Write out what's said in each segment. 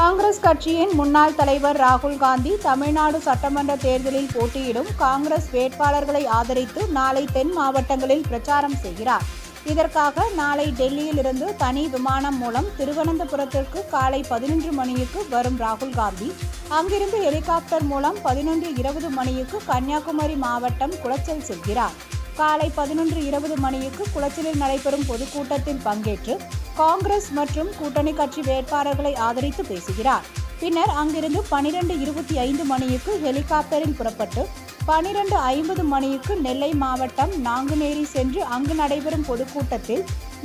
காங்கிரஸ் கட்சியின் முன்னாள் தலைவர் ராகுல் காந்தி தமிழ்நாடு சட்டமன்ற தேர்தலில் போட்டியிடும் காங்கிரஸ் வேட்பாளர்களை ஆதரித்து நாளை தென் மாவட்டங்களில் பிரச்சாரம் செய்கிறார். இதற்காக நாளை டெல்லியிலிருந்து தனி விமானம் மூலம் திருவனந்தபுரத்திற்கு காலை 11 மணிக்கு வரும் ராகுல் காந்தி அங்கிருந்து ஹெலிகாப்டர் மூலம் 11:20 மணிக்கு கன்னியாகுமரி மாவட்டம் குளச்சல் செல்கிறார். காலை 11:20 மணிக்கு குளச்சலில் நடைபெறும் பொதுக்கூட்டத்தில் பங்கேற்று காங்கிரஸ் மற்றும் கூட்டணி கட்சி வேட்பாளர்களை ஆதரித்து பேசுகிறார். பின்னர் அங்கிருந்து 12:25 மணிக்கு ஹெலிகாப்டரில் புறப்பட்டு 12:50 மணிக்கு நெல்லை மாவட்டம் நாங்குநேரி சென்று அங்கு நடைபெறும் பொதுக்கூட்டத்தில்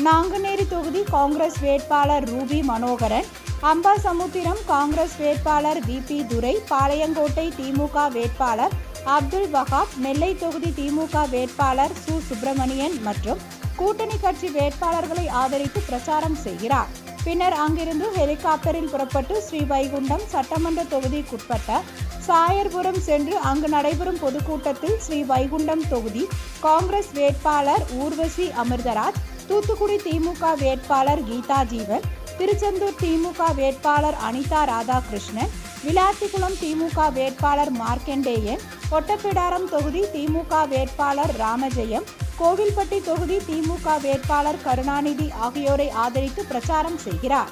நாங்குநேரி தொகுதி காங்கிரஸ் வேட்பாளர் ரூபி மனோகரன், அம்பாசமுத்திரம் காங்கிரஸ் வேட்பாளர் VP துரை, பாளையங்கோட்டை திமுக வேட்பாளர் அப்துல் வஹாப், நெல்லை தொகுதி திமுக வேட்பாளர் சு. சுப்பிரமணியன் மற்றும் கூட்டணி கட்சி வேட்பாளர்களை ஆதரித்து பிரச்சாரம் செய்கிறார். பின்னர் அங்கிருந்து ஹெலிகாப்டரில் புறப்பட்டு ஸ்ரீவைகுண்டம் சட்டமன்ற தொகுதிக்குட்பட்ட சாயர்புரம் சென்று அங்கு நடைபெறும் பொதுக்கூட்டத்தில் ஸ்ரீவைகுண்டம் தொகுதி காங்கிரஸ் வேட்பாளர் ஊர்வசி அமிர்தராஜ், தூத்துக்குடி திமுக வேட்பாளர் கீதா ஜீவன், திருச்செந்தூர் திமுக வேட்பாளர் அனிதா ராதாகிருஷ்ணன், விளாத்திக்குளம் திமுக வேட்பாளர் மார்க்கண்டேயன், ஒட்டப்பிடாரம் தொகுதி திமுக வேட்பாளர் ராமஜெயம், கோவில்பட்டி தொகுதி திமுக வேட்பாளர் கருணாநிதி ஆகியோரை ஆதரித்து பிரச்சாரம் செய்கிறார்.